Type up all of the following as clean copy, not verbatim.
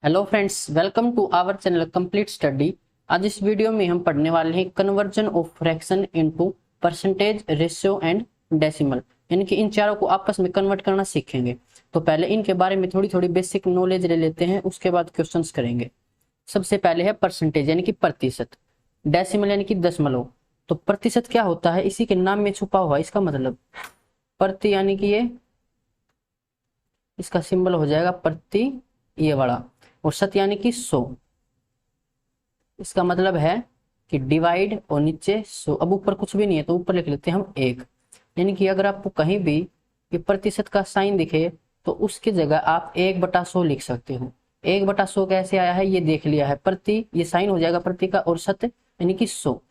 Hello friends, welcome to our channel complete study. आज इस video में हम पढ़ने वाले हैं conversion of fraction into percentage, ratio and decimal. यानी कि इन चारों को आपस में कन्वर्ट करना सीखेंगे। तो पहले इनके बारे में थोड़ी थोड़ी बेसिक नॉलेज ले लेते हैं, उसके बाद क्वेश्चंस करेंगे। सबसे पहले है परसेंटेज यानी कि प्रतिशत, डेसिमल यानी कि दशमलव। तो प्रतिशत क्या होता है, इसी के नाम में छुपा हुआ है। इसका मतलब प्रति यानी कि ये इसका सिंबल हो जाएगा प्रति, ये वाला, और शत यानी कि 100। इसका मतलब है कि डिवाइड और नीचे 100। अब ऊपर कुछ भी नहीं है तो ऊपर लिख लेते हैं हम 1। यानी कि अगर आपको कहीं भी ये प्रतिशत का साइन दिखे तो उसकी जगह आप 1/100 लिख सकते हो। 1/100 कैसे आया है ये देख लिया है। प्रति ये साइन हो जाएगा प्रति का, और शत यानी कि 100।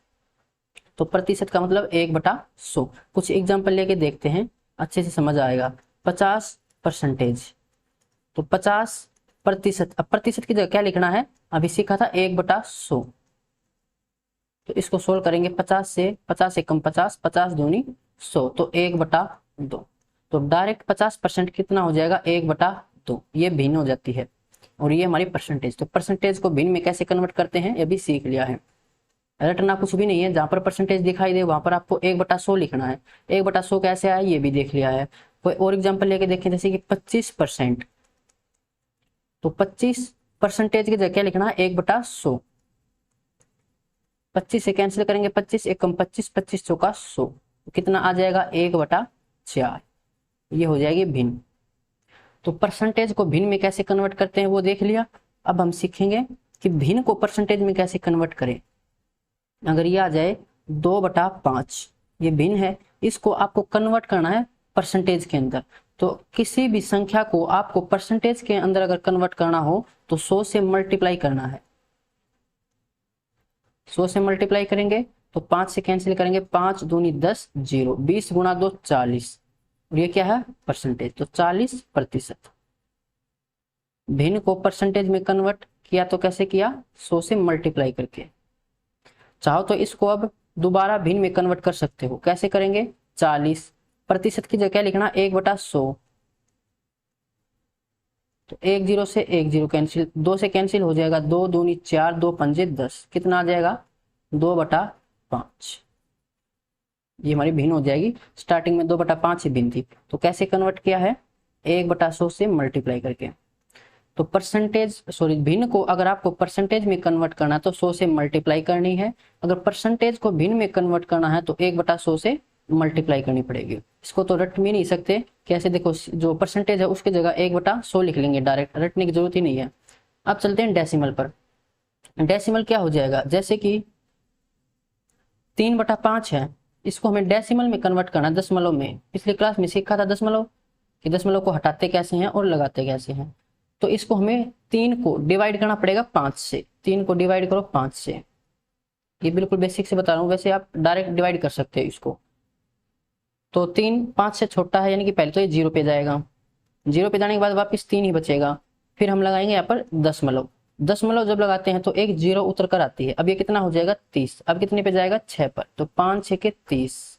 तो प्रतिशत का मतलब 1/100। कुछ एग्जाम्पल लेके देखते हैं, अच्छे से समझ आएगा। 50%। तो 50%। अब प्रतिशत की जगह क्या लिखना है, अभी सीखा था 1/100। तो इसको सोल्व करेंगे 50 से, 50 से कम 50, 50 दूनी 100, तो 1/2। तो डायरेक्ट 50% कितना हो जाएगा, 1/2। ये भिन्न हो जाती है और ये हमारी परसेंटेज। तो परसेंटेज को भिन्न में कैसे कन्वर्ट करते हैं ये भी सीख लिया है। रटना कुछ भी नहीं है, जहां पर परसेंटेज दिखाई दे वहां पर आपको 1/100 लिखना है। 1/100 कैसे आया ये भी देख लिया है। कोई और एग्जाम्पल लेके देखें, जैसे कि 25%। तो 25% की जगह क्या लिखना है, 1/100। 25 से कैंसिल करेंगे, 25 एकम 25, 25 चौका 100। तो कितना आ जाएगा, 1/4। ये हो जाएगी भिन्न। तो परसेंटेज को भिन्न में कैसे कन्वर्ट करते हैं वो देख लिया। अब हम सीखेंगे कि भिन्न को परसेंटेज में कैसे कन्वर्ट करें। अगर ये आ जाए 2/5, ये भिन्न है, इसको आपको कन्वर्ट करना है परसेंटेज के अंदर। तो किसी भी संख्या को आपको परसेंटेज के अंदर अगर कन्वर्ट करना हो तो 100 से मल्टीप्लाई करना है। 100 से मल्टीप्लाई करेंगे तो 5 से कैंसिल करेंगे, 5 दूनी 10, 0, 20 गुणा 2 40। और ये क्या है, परसेंटेज। तो 40%। भिन्न को परसेंटेज में कन्वर्ट किया तो कैसे किया, 100 से मल्टीप्लाई करके। चाहो तो इसको अब दोबारा भिन्न में कन्वर्ट कर सकते हो। कैसे करेंगे, 40% की जगह लिखना 1/100। तो 10 से 10 कैंसिल, 2 से कैंसिल हो जाएगा, 2 दूनी 4, 2 पंजे 10। कितना आ जाएगा, 2/5। ये हमारी भिन्न हो जाएगी। स्टार्टिंग में 2/5 ही भिन्न थी, तो कैसे कन्वर्ट किया है, 1/100 से मल्टीप्लाई करके। तो परसेंटेज सॉरी भिन्न को अगर आपको परसेंटेज में कन्वर्ट करना है तो 100 से मल्टीप्लाई करनी है। अगर परसेंटेज को भिन्न में कन्वर्ट करना है तो 1/100 से मल्टीप्लाई करनी पड़ेगी। इसको तो रट भी नहीं सकते। कैसे, देखो जो परसेंटेज है उसकी जगह 1/100 लिख लेंगे, डायरेक्ट रटने की जरूरत ही नहीं है। अब चलते हैं डेसिमल पर। डेसिमल क्या हो जाएगा, जैसे कि 3/5 है, इसको हमें डेसिमल में कन्वर्ट करना है, दशमलव में। पिछली क्लास में सीखा था दशमलव, कि दशमलव को हटाते कैसे हैं और लगाते कैसे हैं। तो इसको हमें 3 को डिवाइड करना पड़ेगा 5 से। 3 को डिवाइड करो 5 से। ये बिल्कुल बेसिक से बता रहा हूँ, वैसे आप डायरेक्ट डिवाइड कर सकते हो इसको। तो 3 5 से छोटा है, यानी कि पहले तो ये 0 पे जाएगा। 0 पे जाने के बाद वापस 3 ही बचेगा। फिर हम लगाएंगे यहाँ पर दशमलव। दशमलव जब लगाते हैं तो एक 0 उतर कर आती है। अब ये कितना हो जाएगा, 30। अब कितने पे जाएगा, 6 पर। तो 5 6 के 30,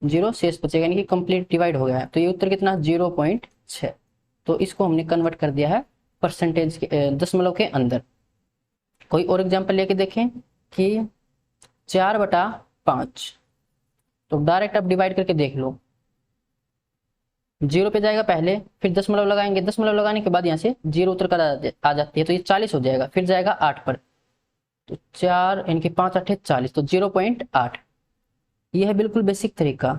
0 शेष बचेगा, यानी कि कंप्लीट डिवाइड हो गया है। तो ये उत्तर कितना, 0.6। तो इसको हमने कन्वर्ट कर दिया है परसेंटेज के, दशमलव के अंदर। कोई और एग्जांपल लेके देखें कि 4/5। तो डायरेक्ट आप डिवाइड करके देख लो। 0 पे जाएगा पहले, फिर दशमलव लगाएंगे, दशमलव लगाने के बाद यहाँ से 0 उतर कर आ जाती है, तो ये 40 हो जाएगा। फिर जाएगा 8 पर, तो 4 यानी कि 5 8 40, तो 0.8। ये है बिल्कुल बेसिक तरीका।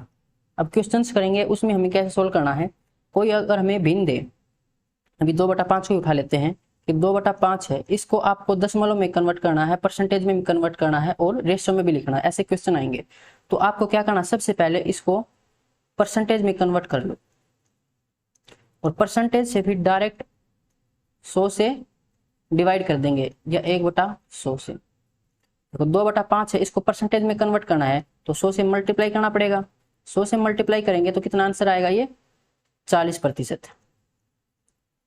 अब क्वेश्चंस करेंगे, उसमें हमें कैसे सोल्व करना है। कोई अगर हमें भिन्न दे, अभी 2/5 को उठा लेते हैं कि 2/5 है, इसको आपको दशमलव में कन्वर्ट करना है, परसेंटेज में भी कन्वर्ट करना है और रेशियो में भी लिखना है। ऐसे क्वेश्चन आएंगे तो आपको क्या करना है, सबसे पहले इसको परसेंटेज में कन्वर्ट कर लो, और परसेंटेज से फिर डायरेक्ट 100 से डिवाइड कर देंगे, या 1/100 से। देखो 2/5 है, इसको परसेंटेज में कन्वर्ट करना है तो 100 से मल्टीप्लाई करना पड़ेगा। 100 से मल्टीप्लाई करेंगे तो कितना आंसर आएगा, ये 40%।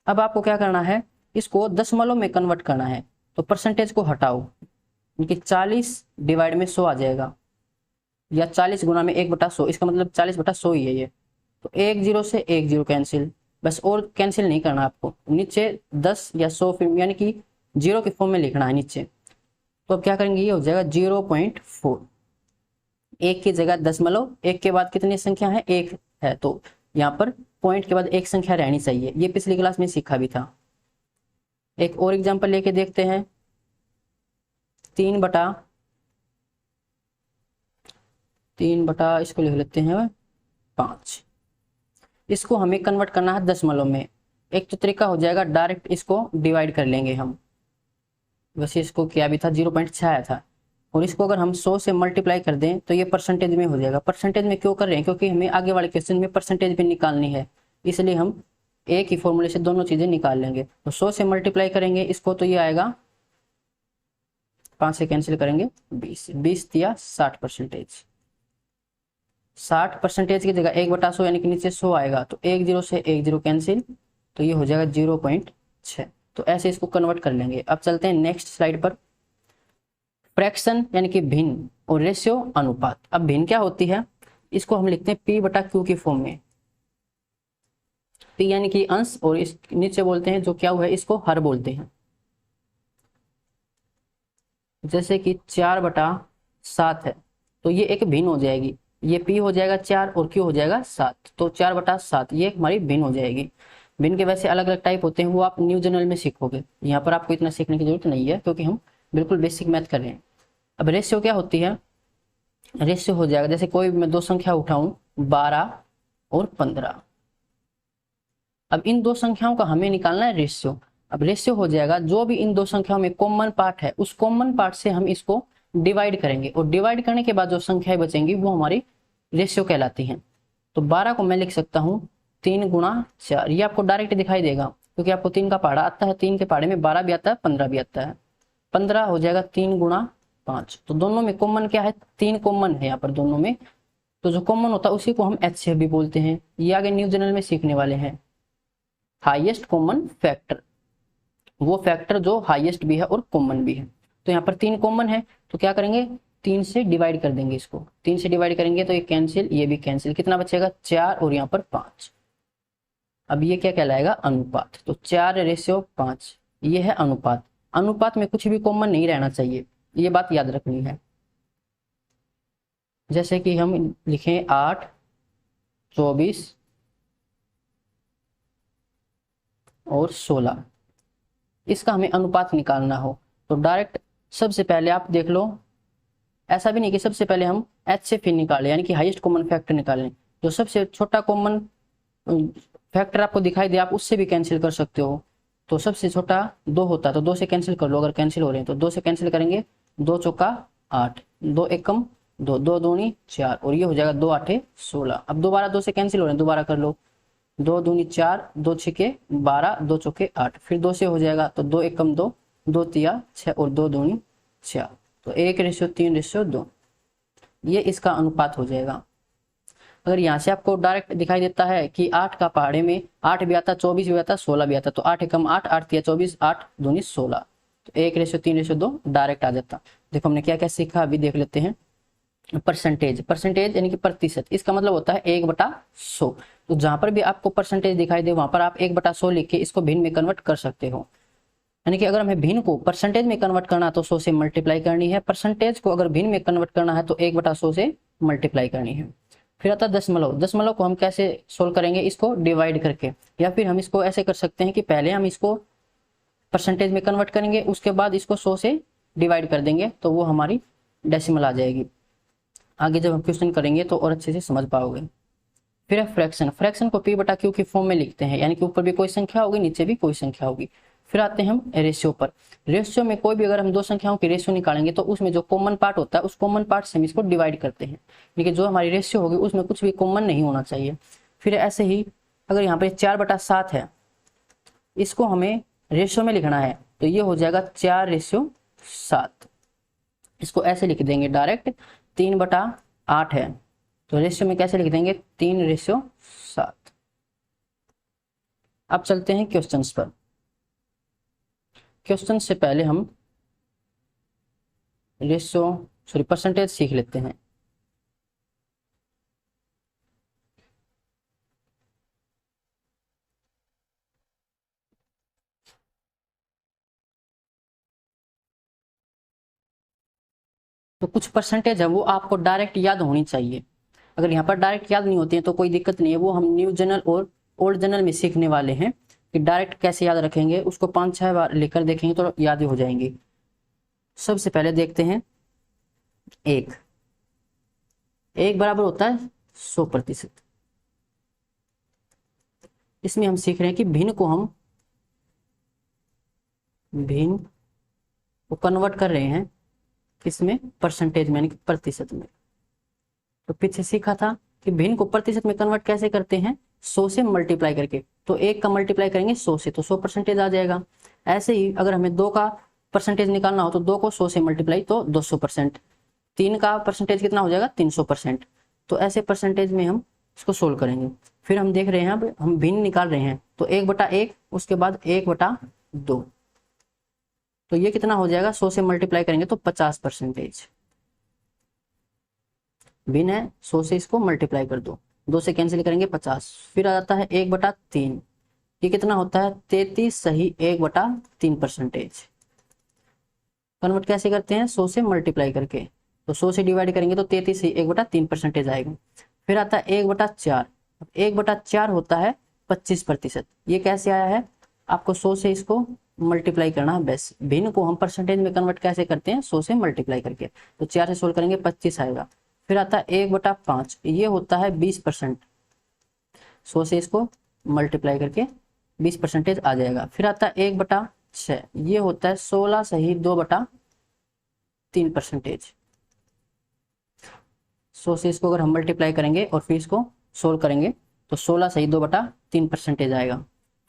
अब आपको क्या करना है, इसको दशमलव में कन्वर्ट करना है, तो परसेंटेज को हटाओ, क्योंकि 40 डिवाइड में 100 आ जाएगा, या 40 गुना में 1/100, इसका मतलब 40/100 ही है ये। तो 1 0 से 1 0 कैंसिल, बस, और कैंसिल नहीं करना आपको। नीचे 10 या 100 यानी कि 0 के फॉर्म में लिखना है नीचे। तो अब क्या करेंगे, ये हो जाएगा 0.4। 1 की जगह दशमलव, 1 के बाद कितनी संख्या है, 1 है, तो यहाँ पर पॉइंट के बाद एक संख्या रहनी चाहिए। ये पिछली क्लास में सीखा भी था। एक और एग्जांपल लेके देखते हैं। 3 बटा इसको लिख लेते हैं 5। इसको हमें कन्वर्ट करना है दशमलव में। एक तो तरीका हो जाएगा, डायरेक्ट इसको डिवाइड कर लेंगे हम। वैसे इसको क्या भी था, 0.6 आया था, और इसको अगर हम 100 से मल्टीप्लाई कर दें तो ये परसेंटेज में हो जाएगा। परसेंटेज में क्यों कर रहे हैं, क्योंकि हमें आगे वाले क्वेश्चन में परसेंटेज भी निकालनी है, इसलिए हम एक ही फॉर्मूले से दोनों चीजें निकाल लेंगे। तो 100 से मल्टीप्लाई करेंगे इसको, तो ये आएगा, 5 से कैंसिल करेंगे 20, 20 दिया 60%। 60% की जगह 1/100 यानी कि नीचे 100 आएगा, तो 1 0 से 1 0 कैंसिल, तो ये हो जाएगा 0.6। तो ऐसे इसको कन्वर्ट कर लेंगे। अब चलते हैं नेक्स्ट स्लाइड पर। फ्रैक्शन यानी कि भिन्न और रेशियो अनुपात। अब भिन्न क्या होती है, इसको हम लिखते हैं P/Q की फॉर्म में। P यानी कि अंश, और इस नीचे बोलते हैं जो क्या हुआ है इसको हर बोलते हैं। जैसे कि 4/7 है, तो ये एक भिन्न हो जाएगी। ये P हो जाएगा 4 और Q हो जाएगा 7, तो 4/7 ये हमारी भिन्न हो जाएगी। भिन्न के वैसे अलग अलग टाइप होते हैं, वो आप न्यू जनरल में सीखोगे। यहाँ पर आपको इतना सीखने की जरूरत नहीं है, क्योंकि हम बिल्कुल बेसिक मैथ कर रहे हैं। अब रेशियो क्या होती है, रेशियो हो जाएगा, जैसे कोई मैं दो संख्या उठाऊं 12 और 15। अब इन दो संख्याओं का हमें निकालना है रेशियो। अब रेशियो हो जाएगा, जो भी इन दो संख्याओं में कॉमन पार्ट है उस कॉमन पार्ट से हम इसको डिवाइड करेंगे, और डिवाइड करने के बाद जो संख्याएं बचेंगी वो हमारी रेशियो कहलाती हैं। तो 12 को मैं लिख सकता हूँ 3 गुणा 4। ये आपको डायरेक्ट दिखाई देगा, क्योंकि आपको 3 का पहाड़ा आता है। 3 के पहाड़े में 12 भी आता है, 15 भी आता है। 15 हो जाएगा 3 गुणा 5। तो दोनों में कॉमन क्या है, 3 कॉमन है यहाँ पर दोनों में। तो जो कॉमन होता है उसी को हम HCF भी बोलते हैं। ये आगे न्यू जनरल में सीखने वाले हैं। हाईएस्ट कॉमन फैक्टर, वो फैक्टर जो हाईएस्ट भी है और कॉमन भी है। तो यहाँ पर 3 कॉमन है, तो क्या करेंगे, 3 से डिवाइड कर देंगे इसको। 3 से डिवाइड करेंगे तो ये कैंसिल, ये भी कैंसिल, कितना बचेगा 4 और यहाँ पर 5। अब ये क्या कहलाएगा, अनुपात। तो 4/5 ये है अनुपात। अनुपात में कुछ भी कॉमन नहीं रहना चाहिए, ये बात याद रखनी है। जैसे कि हम लिखें 8, 24 और 16, इसका हमें अनुपात निकालना हो तो डायरेक्ट सबसे पहले आप देख लो, ऐसा भी नहीं कि सबसे पहले हम HCF निकालें, यानी कि हाईएस्ट कॉमन फैक्टर निकालें। जो सबसे छोटा कॉमन फैक्टर आपको दिखाई दे आप उससे भी कैंसिल कर सकते हो। तो सबसे छोटा 2 होता है, तो 2 से कैंसिल कर लो। अगर कैंसिल हो रहे हैं तो 2 से कैंसिल करेंगे, 2 चौका 8, 2 एकम 2, 2 दूनी 4, और ये हो जाएगा 2 8 16। अब दोबारा 2 से कैंसिल हो रहे हैं, दोबारा कर लो, 2 दूनी 4, 2 छके 12, 2 चौके 8, फिर 2 से हो जाएगा, तो 2 एकम 2, 2 तिया 6 और 2 दूनी 4, तो 1/3/2, ये इसका अनुपात हो जाएगा। अगर यहाँ से आपको डायरेक्ट दिखाई देता है कि 8 का पहाड़े में 8 भी आता, 24 भी आता, 16 भी आता, तो 8 एकम 8, 8 तिया 24, 8 दूनी 16, तो 1/3/2 डायरेक्ट आ जाता। देखो हमने क्या क्या सीखा, अभी देख लेते हैं। परसेंटेज, परसेंटेज यानी कि प्रतिशत, इसका मतलब होता है 1/100। तो जहां पर भी आपको परसेंटेज दिखाई दे वहां पर आप 1/100 लिख के इसको भिन्न में कन्वर्ट कर सकते हो। यानी कि अगर हमें भिन्न को परसेंटेज में कन्वर्ट करना है तो 100 से मल्टीप्लाई करनी है, परसेंटेज को अगर भिन्न में कन्वर्ट करना है तो 1/100 से मल्टीप्लाई करनी है। फिर आता है दशमलव। दशमलव को हम कैसे सोल्व करेंगे, इसको डिवाइड करके, या फिर हम इसको ऐसे कर सकते हैं कि पहले हम इसको परसेंटेज में कन्वर्ट करेंगे, उसके बाद इसको 100 से डिवाइड कर देंगे, तो वो हमारी डेसिमल आ जाएगी। आगे जब हम क्वेश्चन करेंगे तो और अच्छे से समझ पाओगे। फिर है फ्रैक्शन। फ्रैक्शन को P/Q की फॉर्म में लिखते हैं, यानी कि ऊपर भी कोई संख्या होगी, नीचे भी कोई संख्या होगी। फिर आते हैं हम रेशियो पर। रेशियो में कोई भी अगर हम दो संख्याओं की रेशियो निकालेंगे तो उसमें जो कॉमन पार्ट होता है उस कॉमन पार्ट से हम इसको डिवाइड करते हैं, लेकिन जो हमारी रेशियो होगी उसमें कुछ भी कॉमन नहीं होना चाहिए। फिर ऐसे ही अगर यहाँ पे 4/7 है, इसको हमें रेशियो में लिखना है, तो ये हो जाएगा 4/7। इसको ऐसे लिख देंगे डायरेक्ट, 3/8 है, तो रेशियो में कैसे लिख देंगे, 3/7। अब चलते हैं क्वेश्चंस पर। क्वेश्चन से पहले हम परसेंटेज सीख लेते हैं। तो कुछ परसेंटेज है वो आपको डायरेक्ट याद होनी चाहिए। अगर यहाँ पर डायरेक्ट याद नहीं होती है तो कोई दिक्कत नहीं है, वो हम न्यू जनरल और ओल्ड जनरल में सीखने वाले हैं कि डायरेक्ट कैसे याद रखेंगे। उसको 5-6 बार लिखकर देखेंगे तो याद हो जाएंगी। सबसे पहले देखते हैं एक। एक बराबर होता है 100%। इसमें हम सीख रहे हैं कि भिन्न को कन्वर्ट कर रहे हैं किसमें, परसेंटेज में, यानी कि प्रतिशत में। तो पीछे सीखा था कि भिन्न को प्रतिशत में कन्वर्ट कैसे करते हैं, 100 से मल्टीप्लाई करके। तो 1 का मल्टीप्लाई करेंगे 100 से तो 100% आ जाएगा। ऐसे ही अगर हमें 2 का परसेंटेज निकालना हो तो 2 को 100 से मल्टीप्लाई तो 200%। 3 का परसेंटेज कितना हो जाएगा, 300%। तो ऐसे परसेंटेज में हम इसको सोल्व करेंगे। फिर हम देख रहे हैं अब हम भिन्न निकाल रहे हैं तो 1/1, उसके बाद 1/2। तो ये कितना हो जाएगा, 100 से मल्टीप्लाई करेंगे तो 50%। भिन्न है 100 से इसको मल्टीप्लाई कर दो, 2 से कैंसिल करेंगे 50। फिर आ जाता है 1/3। ये कितना होता है, 33 सही 1/3%। कन्वर्ट कैसे करते हैं, 100 से मल्टीप्लाई करके। तो 100 से डिवाइड करेंगे तो 33 सही 1/3% आएगा। फिर आता है 1/4। 1/4 होता है 25%। ये कैसे आया है, आपको 100 से इसको मल्टीप्लाई करना है बस। भिन्न को हम परसेंटेज में कन्वर्ट कैसे करते हैं, 100 से मल्टीप्लाई करके। तो 4 से सोल्व करेंगे 25 आएगा। फिर आता है 1/5। ये होता है 20%। 100 से इसको मल्टीप्लाई करके 20% आ जाएगा। फिर आता है 1/6। ये होता है 16 सही 2/3%। 100 से इसको अगर हम मल्टीप्लाई करेंगे और फिर इसको सोल्व करेंगे तो 16 सही 2/3% आएगा।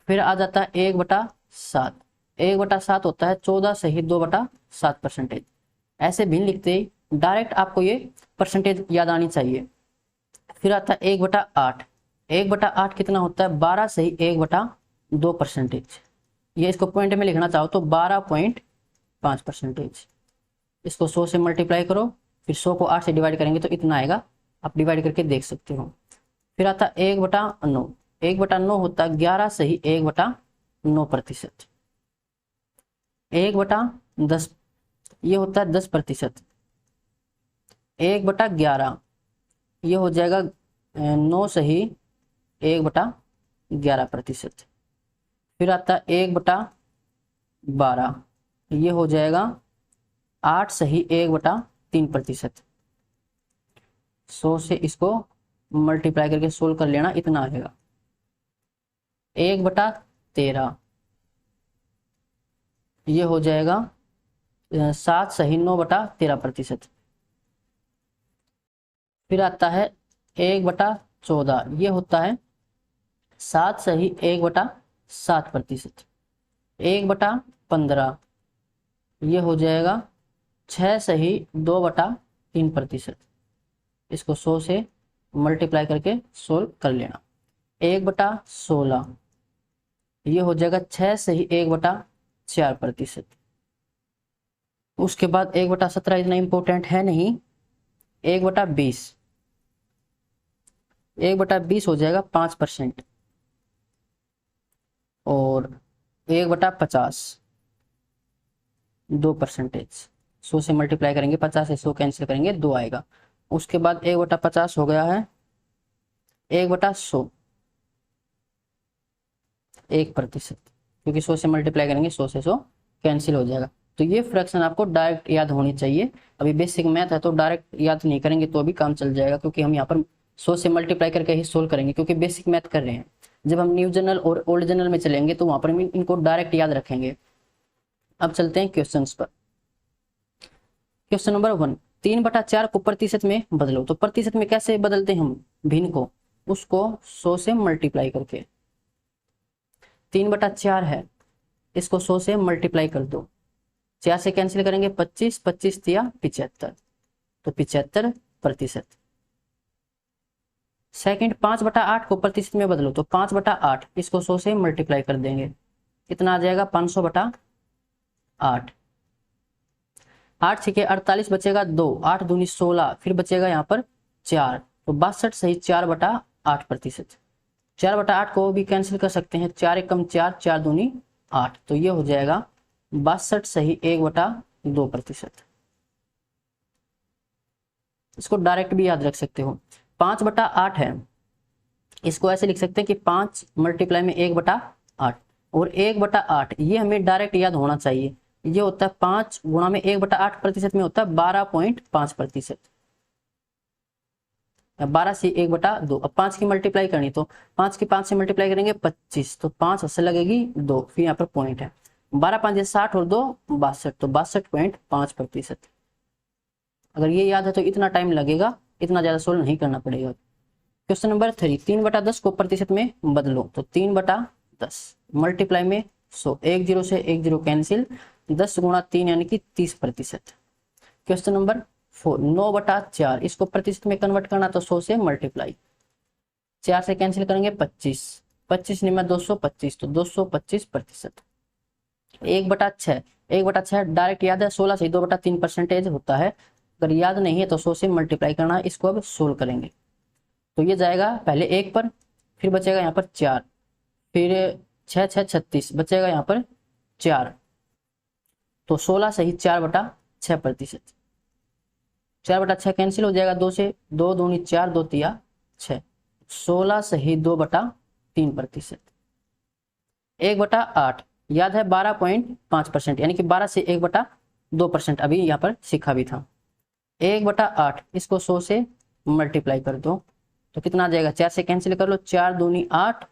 फिर आ जाता है 1/7। 1/7 होता है 14 सही 2/7%। ऐसे भिन्न लिखते ही डायरेक्ट आपको ये परसेंटेज याद आनी चाहिए। फिर आता है 1/8। 1/8 कितना होता है, 12 सही 1/2%। ये इसको पॉइंट में लिखना चाहो तो 12.5%। इसको 100 से मल्टीप्लाई करो, फिर 100 को 8 से डिवाइड करेंगे तो इतना आएगा। आप डिवाइड करके देख सकते हो। फिर आता है 1/9। 1/9 होता है 11 सही 1/9%। 1/10 ये होता है 10%। 1/11 ये हो जाएगा 9 सही 1/11%। फिर आता है 1/12। ये हो जाएगा 8 सही 1/3%। 100 से इसको मल्टीप्लाई करके सोल्व कर लेना, इतना आएगा। 1/13 ये हो जाएगा 7 सही 9/13%। फिर आता है 1/14। ये होता है 7 सही 1/7%। 1/15 ये हो जाएगा 6 सही 2/3%। इसको 100 से मल्टीप्लाई करके सोल्व कर लेना। 1/16 ये हो जाएगा 6 सही 1/4%। उसके बाद 1/17 इतना इंपॉर्टेंट है नहीं। 1/20 1/20 हो जाएगा 5%। और 1/50 2%। 100 से मल्टीप्लाई करेंगे, 50 से 100 कैंसिल करेंगे 2 आएगा। उसके बाद 1/50 हो गया है 1/100 1%। क्योंकि 100 से मल्टीप्लाई करेंगे 100 से 100 कैंसिल हो जाएगा। तो ये फ्रैक्शन आपको डायरेक्ट याद होनी चाहिए। अभी बेसिक मैथ है तो डायरेक्ट याद नहीं करेंगे तो भी काम चल जाएगा, क्योंकि हम यहाँ पर 100 से मल्टीप्लाई करके ही सोल्व करेंगे, क्योंकि बेसिक मैथ कर रहे हैं। जब हम न्यू जनरल और ओल्ड जनरल में चलेंगे तो वहां पर हम इनको डायरेक्ट याद रखेंगे। अब चलते हैं क्वेश्चन पर। क्वेश्चन नंबर 1, 3/4 को प्रतिशत में बदलो। तो प्रतिशत में कैसे बदलते हैं हम भिन्न को, उसको 100 से मल्टीप्लाई करके। 3/4 है, इसको 100 से मल्टीप्लाई कर दो। 4 से कैंसिल करेंगे 25, 25 दिया 75, तो 75%। सेकंड 5/8 को प्रतिशत में बदलो। तो 5/8 इसको 100 से मल्टीप्लाई कर देंगे, कितना आ जाएगा 500/8। 8 छके 48 बचेगा 2, 8 दूनी 16, फिर बचेगा यहाँ पर 4, तो 62 सही 4/8%। 4/8 को भी कैंसिल कर सकते हैं, 4 एकम 4, 4 दूनी 8, तो ये हो जाएगा 62 सही 1/2%। इसको डायरेक्ट भी याद रख सकते हो। 5/8 है, इसको ऐसे लिख सकते हैं कि 5 मल्टीप्लाई में 1/8, और 1/8 ये हमें डायरेक्ट याद होना चाहिए। ये होता है 5 गुणा में 1/8% में होता है 12.5%। 12 से 1/2। अब 5 की मल्टीप्लाई करनी, तो 5 की 5 से मल्टीप्लाई करेंगे 25, तो 5 से लगेगी 2, फिर यहाँ पर पॉइंट है। 12 5 60 और 2 62, तो 62.5%। अगर ये याद है तो इतना टाइम लगेगा, इतना ज्यादा सोल्व नहीं करना पड़ेगा। क्वेश्चन नंबर 3, 3/10 को प्रतिशत में बदलो, तो 3/10 मल्टीप्लाई में 100, 1 0 से 1 0 कैंसिल, 10 गुणा 3 यानी कि 30%। क्वेश्चन नंबर 4, 9/4 इसको प्रतिशत में कन्वर्ट करना, तो 100 से मल्टीप्लाई, 4 से कैंसिल करेंगे 25, 25 निम्न 225, तो 225%। 1/6, 1/6 डायरेक्ट याद है, 16 से 2/3% होता है। अगर याद नहीं है तो 100 से मल्टीप्लाई करना। इसको अब सोल्व करेंगे, तो ये जाएगा पहले 1 पर, फिर बचेगा यहाँ पर 4, फिर 6 6 36 बचेगा यहाँ पर 4, तो 16 से ही 4/6%। 4/6 कैंसिल हो जाएगा, 2 से 2 दूनी 4, 2 तिया 6, 16 से ही 2/3%। 1/8 याद है 12.5%, यानी कि 12 से 1/2% अभी यहाँ पर सीखा भी था। 1/8 इसको 100 से मल्टीप्लाई कर दो, तो कितना आ जाएगा, 4 से कैंसिल कर लो, 4 दूनी 8,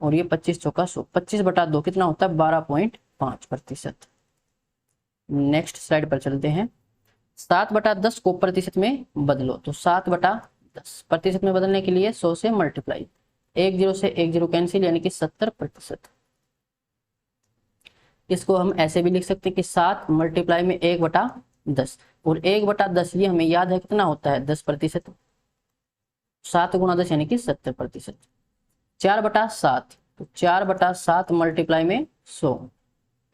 और ये 25 चौका 100, 25/2 कितना होता है 12.5%। नेक्स्ट स्लाइड पर चलते हैं। 7/10 को प्रतिशत में बदलो, तो 7/10 प्रतिशत में बदलने के लिए 100 से मल्टीप्लाई, 1 0 से 1 0 कैंसिल, यानी कि 70%। इसको हम ऐसे भी लिख सकते हैं कि 7 मल्टीप्लाई में 1/10, और 1/10 ये हमें याद है कितना होता है 10%, 7 गुणा 10 यानी कि 70%। 4/7, तो 4/7 मल्टीप्लाई में 100,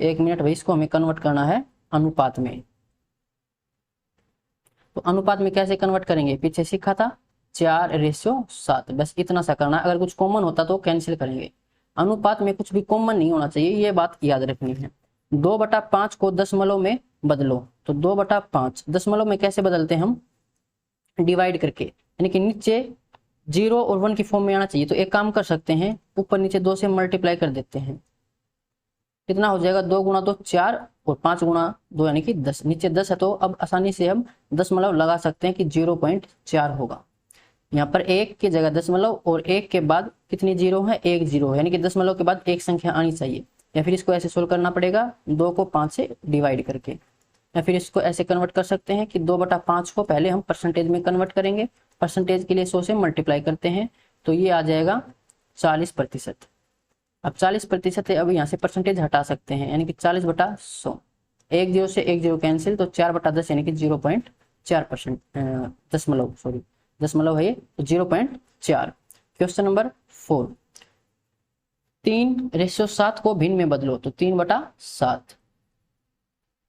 1 मिनट भाई, इसको हमें कन्वर्ट करना है अनुपात में। तो अनुपात में कैसे कन्वर्ट करेंगे, पीछे सीखा था 4:7, बस इतना सा करना। अगर कुछ कॉमन होता तो कैंसिल करेंगे। अनुपात में कुछ भी कॉमन नहीं होना चाहिए, ये बात याद रखनी है। 2/5 को दशमलव में बदलो, तो 2/5 दशमलव में कैसे बदलते हैं हम, डिवाइड करके, यानी कि नीचे 0 और 1 की फॉर्म में आना चाहिए। तो एक काम कर सकते हैं, ऊपर नीचे 2 से मल्टीप्लाई कर देते हैं, कितना हो जाएगा 2 गुणा 2 4, और 5 गुणा 2 यानी कि 10, नीचे 10 है, तो अब आसानी से हम दशमलव लगा सकते हैं कि 0.4 होगा। यहाँ पर 1 की जगह दशमलव, और 1 के बाद कितनी 0 है, 1 0 है, यानी कि दशमलव के बाद एक संख्या आनी चाहिए। या फिर इसको ऐसे सोल्व करना पड़ेगा, 2 को 5 से डिवाइड करके, या फिर इसको ऐसे कन्वर्ट कर सकते हैं कि 2/5 को पहले हम परसेंटेज में कन्वर्ट करेंगे, परसेंटेज के लिए 100 से मल्टीप्लाई करते हैं, तो ये आ जाएगा 40%। अब 40% है, अब यहाँ से परसेंटेज हटा सकते हैं, यानी कि 40/100, 1 0 से 1 0 कैंसिल, तो 4/10 यानी कि 0.4%, दशमलव, सॉरी दशमलव है ये, तो 0.4। क्वेश्चन नंबर 4, 3:7 को भिन्न में बदलो, तो 3/7।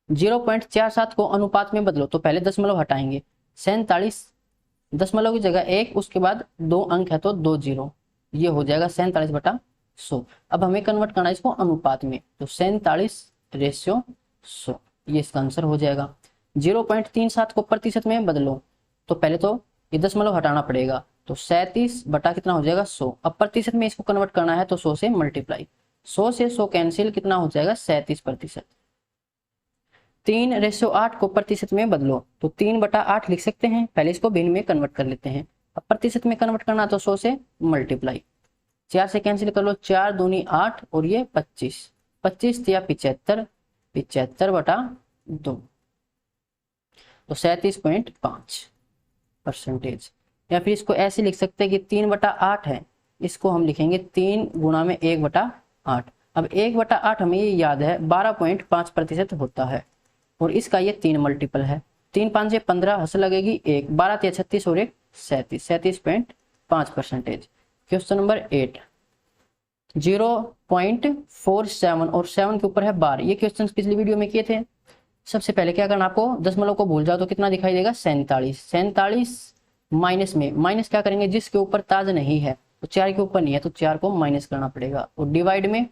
0.47 को अनुपात में बदलो, तो पहले दशमलव हटाएंगे, 47 दशमलव की जगह 1, उसके बाद 2 अंक है तो 2 0, ये हो जाएगा 47/100। अब हमें कन्वर्ट करना है इसको अनुपात में, तो 47:100, ये इसका आंसर हो जाएगा। 0.37 को प्रतिशत में बदलो, तो पहले तो ये दशमलव हटाना पड़ेगा, तो 37 बटा कितना हो जाएगा 100। अब प्रतिशत में इसको कन्वर्ट करना है, तो 100 से मल्टीप्लाई, 100 से 100 कैंसिल, कितना हो जाएगा 37%। 3:8 को प्रतिशत में बदलो, तो 3/8 लिख सकते हैं, पहले इसको भिन्न में कन्वर्ट कर लेते हैं। अब प्रतिशत में कन्वर्ट करना, तो 100 से मल्टीप्लाई, 4 से कैंसिल कर लो, 4 दूनी 8, और ये 25, 25 या 75, 75/2, तो 37.5%। या फिर इसको ऐसे लिख सकते हैं कि 3/8 है, इसको हम लिखेंगे 3 गुणा में 1/8। अब 1/8 हमें ये याद है 12.5% होता है, और इसका ये 3 मल्टीपल है, 3 5 से 15 हंस लगेगी 1, 12 3 36 और 1 37, 37.5%। क्वेश्चन नंबर 8, 0.47 और 7 के ऊपर है बार। ये क्वेश्चन पिछली वीडियो में किए थे। सबसे पहले क्या करना, आपको दशमलव को भूल जाओ तो कितना दिखाई देगा 47, 47 माइनस में, माइनस क्या करेंगे, जिसके ऊपर ताज नहीं है, तो 4 के ऊपर नहीं है, तो 4 को माइनस करना पड़ेगा। और डिवाइड में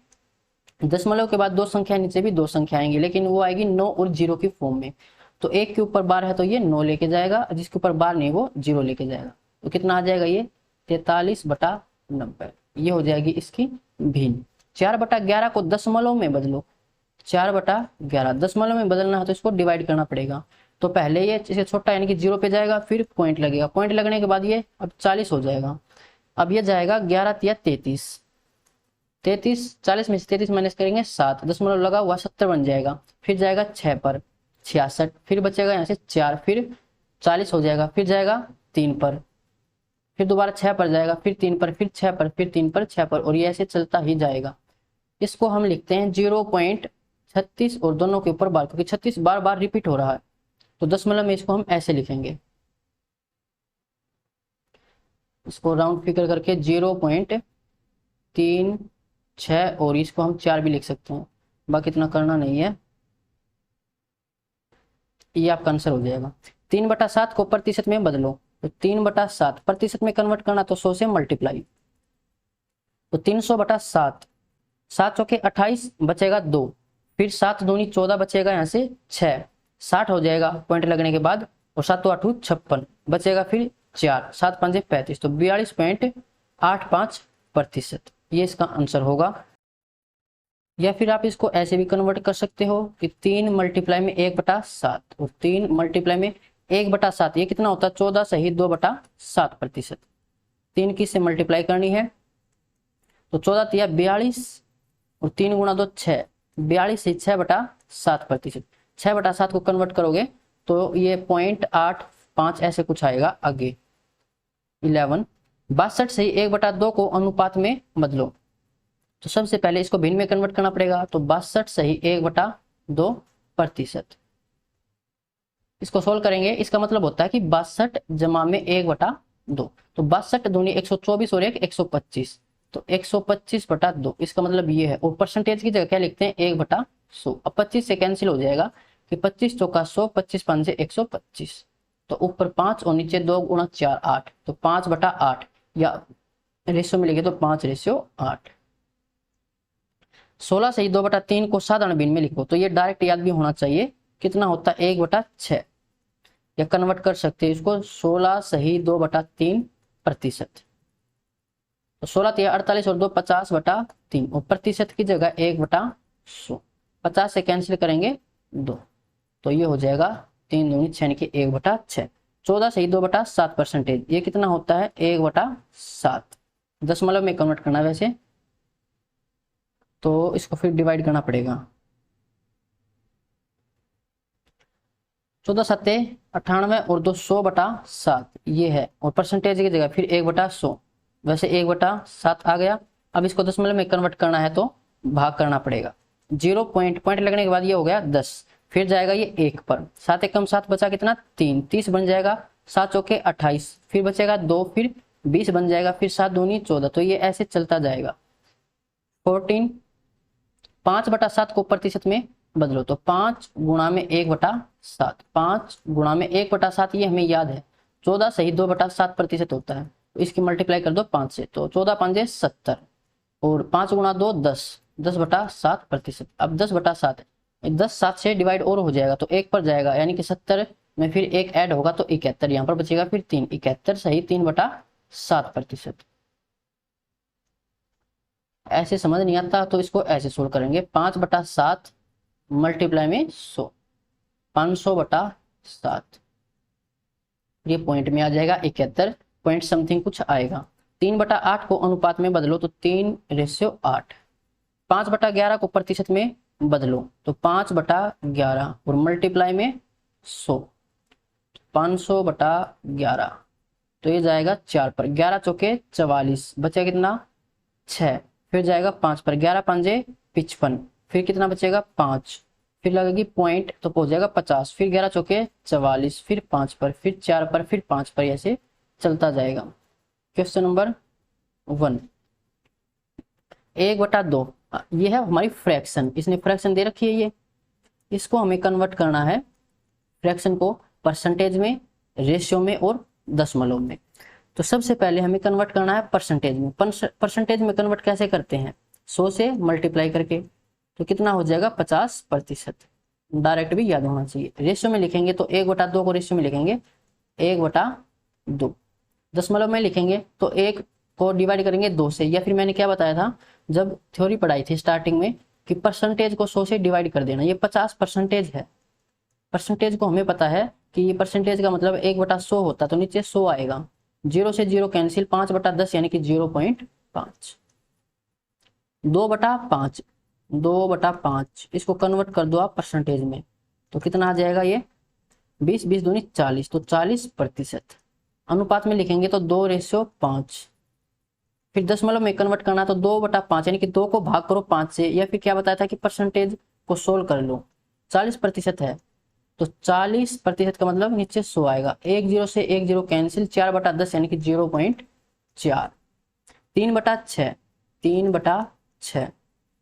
दशमलव के बाद 2 संख्या नीचे भी 2 संख्या आएंगी, लेकिन वो आएगी 9 और 0 की फॉर्म में, तो 1 के ऊपर बार है तो ये 9 लेके जाएगा, जिसके ऊपर बार नहीं वो 0 लेके जाएगा। तो कितना आ जाएगा ये 43/90। ये हो जाएगी इसकी भिन्न। 4/11 को दशमलव में बदलो। 4/11 दशमलव में बदलना है तो इसको डिवाइड करना पड़ेगा। तो पहले ये इसे छोटा यानी कि 0 पे जाएगा, फिर पॉइंट लगेगा, पॉइंट लगने के बाद ये अब 40 हो जाएगा। अब ये जाएगा 11 या 33, 40 में से 33 माइनस करेंगे 7, दशमलव लगा हुआ 70 बन जाएगा। फिर जाएगा 6 पर 66, फिर बचेगा यहाँ से 4, फिर 40 हो जाएगा, फिर जाएगा 3 पर, फिर दोबारा 6 पर जाएगा, फिर 3 पर, फिर 6 पर, फिर 3 पर, 6 पर, और ये ऐसे चलता ही जाएगा। इसको हम लिखते हैं 0.36 और दोनों के ऊपर बार, क्योंकि 36 बार बार रिपीट हो रहा है तो दशमलव में इसको हम ऐसे लिखेंगे, इसको राउंड फिगर करके 0.36 और इसको हम 4 भी लिख सकते हैं, बाकी इतना करना नहीं है। ये आपका आंसर हो जाएगा। 3/7 को प्रतिशत में बदलो। तो 3/7 प्रतिशत में कन्वर्ट करना तो 100 से मल्टीप्लाई, तो 300/7, 7 चौके 28 बचेगा 2, फिर 7 दूनी 14 बचेगा यहाँ से 6, 60 हो जाएगा पॉइंट लगने के बाद, और 7 8 56 बचेगा, फिर 4, 7 5 35, तो 42.85%। ये इसका आंसर होगा। या फिर आप इसको ऐसे भी कन्वर्ट कर सकते हो कि 3 मल्टीप्लाई में 1/7 और 3 मल्टीप्लाई में 1/7, ये कितना होता है 14 सही 2/7%। 3 की से मल्टीप्लाई करनी है तो 14 तिया 42 और 3 गुणा 2 6, 42 से 6/7%। 6/7 को कन्वर्ट करोगे तो ये 0.85 ऐसे कुछ आएगा आगे। 11 62 से 1/2 को अनुपात में बदलो। तो सबसे पहले इसको भिन्न में कन्वर्ट करना पड़ेगा, तो 62 सही 1/2%। इसको सोल्व करेंगे, इसका मतलब होता है कि 62 जमा में 1/2, तो 62 दूनी 124 और 1 125, तो 125/2, इसका मतलब ये है। और परसेंटेज की जगह क्या लिखते हैं 1/100। अब 25 से कैंसिल हो जाएगा कि 25 चौका 100, 25 5 से 125, तो ऊपर 5 और नीचे 2 गुणा 4 8, तो 5/8, या रेशियो में लिखे तो 5:8। 16 से ही 2/3 को साधारण भिन्न में लिखो, तो ये डायरेक्ट याद भी होना चाहिए, कितना होता है 1/6, या कन्वर्ट कर सकते हैं इसको 16 सही 2/3%। तो 16 तिया 48 और 2 50/3, और प्रतिशत की जगह 1/100, 50 से कैंसिल करेंगे 2, तो ये हो जाएगा 3 दूनी 6 की 1/6। 14 सही 2/7%, ये कितना होता है 1/7, दशमलव में कन्वर्ट करना वैसे, तो इसको फिर डिवाइड करना पड़ेगा। 14 सत्ते 98 और 2 100/7 ये है, और परसेंटेज की जगह फिर 1/100, वैसे 1/7 आ गया। अब इसको दशमलव में कन्वर्ट करना है तो भाग करना पड़ेगा। 0 पॉइंट लगने के बाद ये हो गया 10, फिर जाएगा ये 1 पर, 7 1 7 बचा कितना 3, 30 बन जाएगा, 7 चौके 28, फिर बचेगा 2, फिर 20 बन जाएगा, फिर 7 दूनी 14, तो ये ऐसे चलता जाएगा। 14 5/7 को प्रतिशत में बदलो, तो 5 गुणा में 1/7, 5 गुणा में 1/7 ये हमें याद है 14 सही 2/7% होता है, तो इसकी मल्टीप्लाई कर दो 5 से, तो 14 5 70, और 5 गुणा 2 10, 10/7%। अब 10/7 है, 10 7 से डिवाइड और हो जाएगा तो 1 पर जाएगा, यानी कि 70 में फिर 1 ऐड होगा तो 71, यहाँ पर बचेगा फिर 3, 71 सही 3/7%। ऐसे समझ नहीं आता तो इसको ऐसे सोल्व करेंगे, 5/7 मल्टीप्लाई में 100, 500/7, ये पॉइंट में आ जाएगा 71 पॉइंट समथिंग कुछ आएगा। 3/8 को अनुपात में बदलो, तो 3:8। 5/11 को प्रतिशत में बदलो, तो 5/11 और मल्टीप्लाई में 100, 500/11, तो ये जाएगा 4 पर, 11 चौके 44, बचा कितना 6, फिर जाएगा 5 पर, 11 5 55, फिर कितना बचेगा 5, फिर लगेगी पॉइंट तो पहुंच जाएगा 50, फिर 11 चौके 44, फिर 5 पर, फिर 4 पर, फिर 5 पर, ऐसे चलता जाएगा। क्वेश्चन नंबर 1, 1/2, ये है हमारी फ्रैक्शन, इसने फ्रैक्शन दे रखी है, ये इसको हमें कन्वर्ट करना है फ्रैक्शन को परसेंटेज में, रेशियो में और दशमलव में। तो सबसे पहले हमें कन्वर्ट करना है परसेंटेज में। परसेंटेज में कन्वर्ट कैसे करते हैं 100 से मल्टीप्लाई करके, तो कितना हो जाएगा 50%। डायरेक्ट भी याद होना चाहिए। रेशियो में लिखेंगे तो 1/2 को रेशियो में लिखेंगे 1/2। दशमलव में लिखेंगे तो 1 को डिवाइड करेंगे 2 से, या फिर मैंने क्या बताया था जब थ्योरी पढ़ाई थी स्टार्टिंग में कि परसेंटेज को 100 से डिवाइड कर देना। ये 50% है। परसेंटेज को हमें पता है कि ये परसेंटेज का मतलब 1/100 होता है, तो नीचे 100 आएगा। 0 से 0 कैंसिल, 5/10 यानी कि 0.5। 2/5, 2/5 इसको कन्वर्ट कर दो आप परसेंटेज में, तो कितना आ जाएगा ये 20, 20 दूनी 40, तो 40%। अनुपात में लिखेंगे तो 2:5। फिर दशमलव में कन्वर्ट करना तो 2/5 यानी कि 2 को भाग करो 5 से, या फिर क्या बताया था कि परसेंटेज को सोल्व कर लो। 40% है तो 40% का मतलब नीचे 100 आएगा। 1 0 से 1 0 कैंसिल, 4/10 यानी कि 0.4। 3/6, 3/6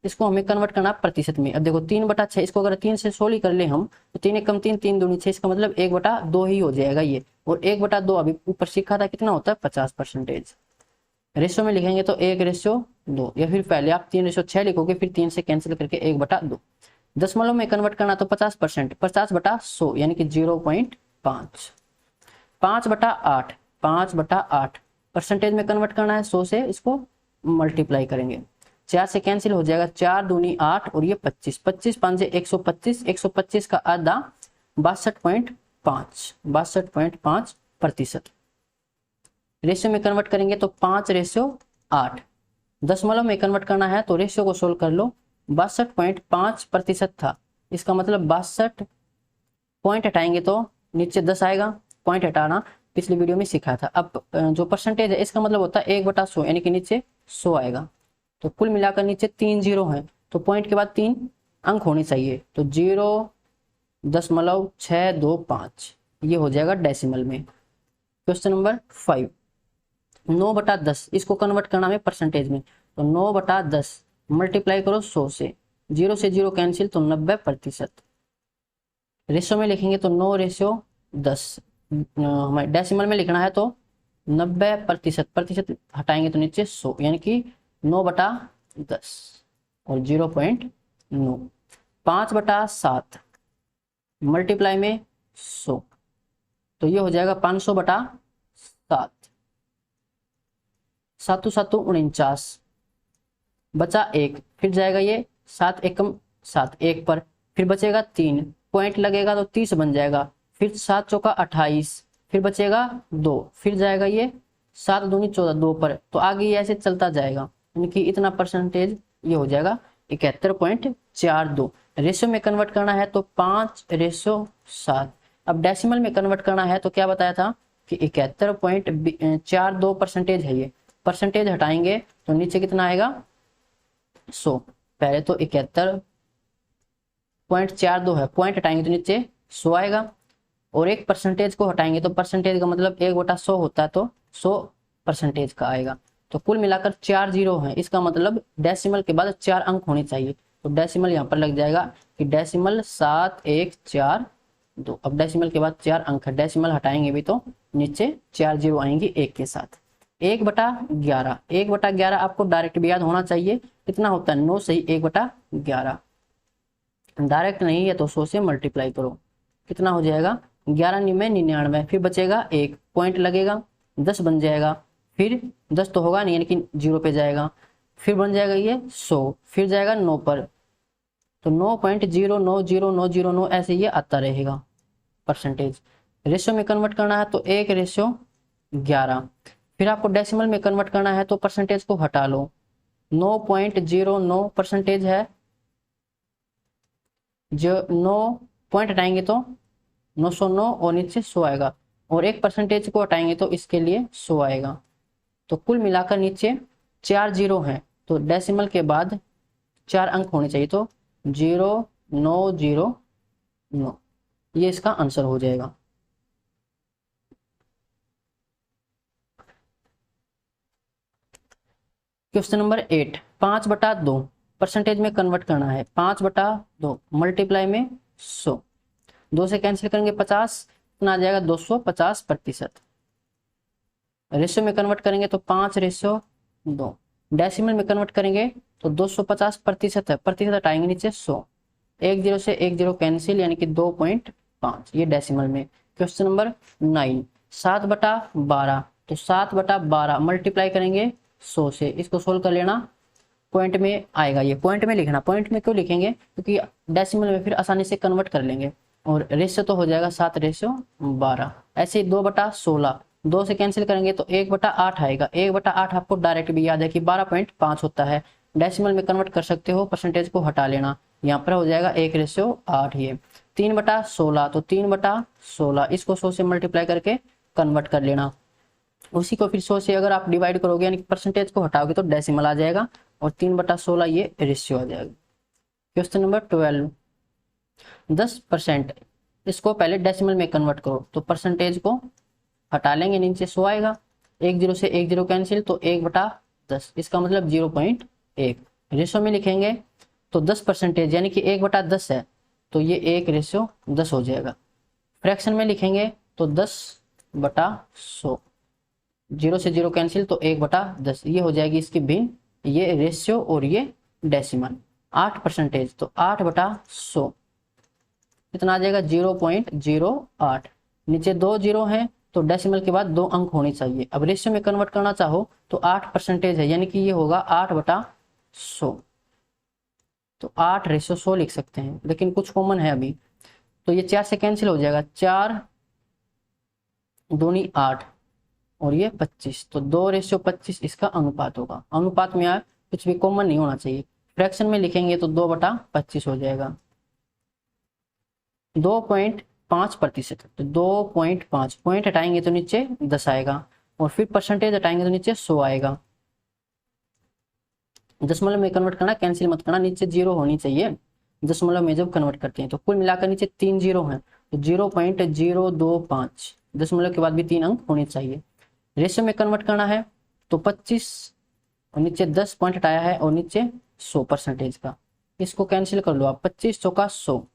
इसको हमें कन्वर्ट करना प्रतिशत में। अब देखो 3/6 इसको अगर 3 से 16 कर ले हम तो 3 एकम 3, 3 दूनी 6, इसका मतलब 1/2 ही हो जाएगा ये। और 1/2 अभी ऊपर सीखा था कितना होता है 50%। रेशियो में लिखेंगे तो 1:2, या फिर पहले आप 3:6 लिखोगे, फिर 3 से कैंसिल करके 1/2। दशमलव में कन्वर्ट करना तो 50%, 50/100 यानी कि 0.5। 5/8, 5/8 परसेंटेज में कन्वर्ट करना है 100 से, इसको मल्टीप्लाई करेंगे। 4 से कैंसिल हो जाएगा, 4 दूनी 8 और ये 25, 25 5 से 125, 125 का आधा 62.5, 62.5%। रेशियो में कन्वर्ट करेंगे तो 5:8। दशमलव में कन्वर्ट करना है तो रेशियो को सोल्व कर लो। 62.5% था, इसका मतलब 62 पॉइंट हटाएंगे तो नीचे 10 आएगा। पॉइंट हटाना पिछली वीडियो में सीखा था। अब जो परसेंटेज है इसका मतलब होता है 1/100 यानी कि नीचे 100 आएगा। तो कुल मिलाकर नीचे 3 जीरो हैं, तो पॉइंट के बाद 3 अंक होने चाहिए, तो 0.625 ये हो जाएगा डेसिमल में। क्वेश्चन नंबर 5, 9/10 इसको कन्वर्ट करना है परसेंटेज में, तो 9/10 मल्टीप्लाई करो 100 से, 0 से 0 कैंसिल तो 90%। रेशियो में लिखेंगे तो 9:10, हमें डेसिमल में लिखना है तो 90%, प्रतिशत हटाएंगे तो नीचे 100 यानी कि 9/10 और 0.9। 5/7 मल्टीप्लाई में 100 तो ये हो जाएगा 500/7। 7 7 49 बचा 1, फिर जाएगा ये 7 एकम 7 1 पर, फिर बचेगा 3 पॉइंट लगेगा तो 30 बन जाएगा, फिर 7 चौका 28, फिर बचेगा 2, फिर जाएगा ये 7 दूनी 14 2 पर, तो आगे ये ऐसे चलता जाएगा, यानी कि इतना परसेंटेज ये हो जाएगा 71.42। रेशियो में कन्वर्ट करना है तो 5:7। अब डेसिमल में कन्वर्ट करना है तो क्या बताया था कि 71.42% है ये। परसेंटेज हटाएंगे तो नीचे कितना आएगा 100। पहले तो 71.42 है, पॉइंट हटाएंगे तो नीचे 100 आएगा, और एक परसेंटेज को हटाएंगे तो परसेंटेज का मतलब 1/100 होता है, तो 100% का आएगा। तो कुल मिलाकर 4 जीरो है, इसका मतलब डेसिमल के बाद 4 अंक होने चाहिए, तो डेसिमल यहाँ पर लग जाएगा कि डेसिमल 7142। अब डेसिमल के बाद 4 अंक है, डेसिमल हटाएंगे भी तो नीचे 4 जीरो आएंगे एक के साथ। 1/11, 1/11 आपको डायरेक्ट भी याद होना चाहिए, कितना होता है 9 सही 1/11। डायरेक्ट नहीं है तो 100 से मल्टीप्लाई करो, कितना हो जाएगा 11 में 99, फिर बचेगा 1 पॉइंट लगेगा 10 बन जाएगा, फिर 10 तो होगा नहीं यानी कि 0 पे जाएगा, फिर बन जाएगा ये 100, फिर जाएगा 9 पर, तो 9.09090 ऐसे ये आता रहेगा परसेंटेज। रेशियो में कन्वर्ट करना है तो 1:11, फिर आपको डेसिमल में कन्वर्ट करना है तो परसेंटेज को हटा लो। 9.09% है, जो 9 पॉइंट हटाएंगे तो 909 और नीचे 100 आएगा, और एक परसेंटेज को हटाएंगे तो इसके लिए 100 आएगा। तो कुल मिलाकर नीचे 4 जीरो हैं, तो डेसिमल के बाद 4 अंक होने चाहिए, तो 0.909 ये इसका आंसर हो जाएगा। क्वेश्चन नंबर 8, 5/2 परसेंटेज में कन्वर्ट करना है। 5/2 मल्टीप्लाई में 100, 2 से कैंसिल करेंगे 50, इतना आ जाएगा 250%। रेशियो में कन्वर्ट करेंगे तो 5:2, डेसिमल में कन्वर्ट करेंगे तो 250% है, प्रतिशत हटाएंगे नीचे 100, एक जीरो से एक जीरो कैंसिल यानी कि 2.5, ये डेसिमल में। क्वेश्चन नंबर 9, 7/12, तो 7/12 मल्टीप्लाई करेंगे 100 से, इसको सोल्व कर लेना, पॉइंट में आएगा, ये पॉइंट में लिखना। पॉइंट में क्यों लिखेंगे, क्योंकि डेसिमल में फिर आसानी से कन्वर्ट कर लेंगे। और रेशियो तो हो जाएगा 7/12। ऐसे 2/16, 2 से कैंसिल करेंगे तो 1/8 आएगा। 1/8 आपको डायरेक्ट भी याद है कि 12.5 होता है। डेसिमल में कन्वर्ट कर सकते हो, परसेंटेज को हटा लेना, यहाँ पर हो जाएगा 1/8। ये 3/16, तो 3/16 इसको 100 से मल्टीप्लाई करके कन्वर्ट कर लेना। उसी को फिर 100 से अगर आप डिवाइड करोगे यानी परसेंटेज को हटाओगे तो डेसिमल आ जाएगा, और 3/16 ये रेशियो आ जाएगा। क्वेश्चन नंबर 12, 10%, इसको पहले डेसिमल में कन्वर्ट करो, तो परसेंटेज को हटा लेंगे, नीचे 100 आएगा। 1 जीरो से 1 जीरो कैंसिल, तो 1/10, इसका मतलब 0.1। रेशियो में लिखेंगे तो 10% यानी कि 1/10 है, तो ये 1/10 हो जाएगा। फ्रैक्शन में लिखेंगे तो 10/100, 0 से 0 कैंसिल, तो 1/10, ये हो जाएगी इसकी भिन्न, ये रेशियो और ये डेसिमल। 8%, तो 8/100 कितना आ जाएगा, 0.08। नीचे 2 जीरो हैं तो डेसिमल के बाद 2 अंक होने चाहिए। अब रेशियो में कन्वर्ट करना चाहो तो 8% है, यानी कि ये होगा 8/100, तो 8/100 लिख सकते हैं, लेकिन कुछ कॉमन है अभी, तो ये 4 से कैंसिल हो जाएगा, 4 दूनी 8 और ये 25, तो 2/25 इसका अनुपात होगा। अनुपात में यार कुछ भी कॉमन नहीं होना चाहिए। फ्रैक्शन में लिखेंगे तो 2/25 हो जाएगा। 2.5%, तो 2.5 पॉइंट हटाएंगे तो नीचे 10 आएगा, और फिर परसेंटेज हटाएंगे तो नीचे 100 आएगा। दशमलव में कन्वर्ट करना, कैंसिल मत करना, नीचे 0 होनी चाहिए दशमलव में जब कन्वर्ट करते हैं। तो कुल मिलाकर नीचे 3 जीरो हैं, तो 0.025, दशमलव के बाद भी 3 अंक होने चाहिए। रेशियो में कन्वर्ट करना है तो 25 और नीचे 10 पॉइंट हटाया है, और नीचे 100% का, इसको कैंसिल कर लो आप, 25 चौका 100,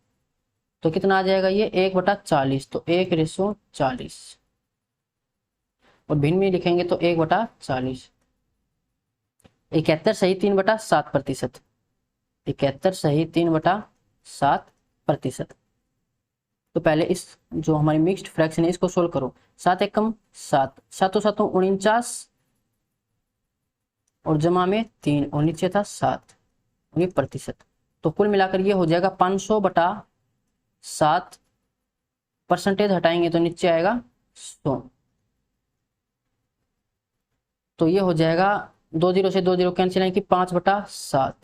तो कितना आ जाएगा ये 1/40, तो 1/40, और भिन्न में लिखेंगे तो 1/40। 71 सही 3/7%, 71 सही 3/7%। तो पहले इस जो हमारी मिक्स्ड फ्रैक्शन है इसको सोल्व करो। 7 एकम 7, 7 7 49, और जमा में 3, और नीचे था 7, ये प्रतिशत, तो कुल मिलाकर ये हो जाएगा 500/7, परसेंटेज हटाएंगे तो नीचे आएगा 100, तो ये हो जाएगा 2 जीरो से 2 जीरो कैंसिल यानी कि 5/7,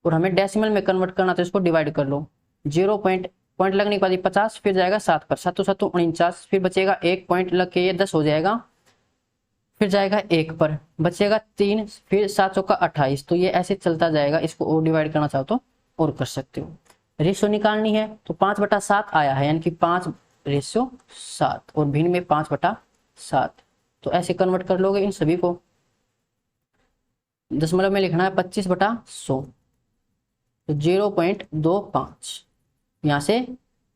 और हमें डेसिमल में कन्वर्ट करना तो इसको डिवाइड कर लो। 0 पॉइंट लगने के बाद 50, फिर जाएगा 7 पर, 7 7 49, फिर बचेगा 1 पॉइंट लग के ये 10 हो जाएगा, फिर जाएगा 1 पर, बचेगा 3, फिर 7 चौका 28, तो ये ऐसे चलता जाएगा। इसको और डिवाइड करना चाहो तो और कर सकते हो। रेशियो निकालनी है तो 5/7 आया है, यानी कि 5/7, और भिन्न में 5/7, तो ऐसे कन्वर्ट कर लोगे इन सभी को। दशमलव में लिखना है 25/100, तो 0.25, यहाँ से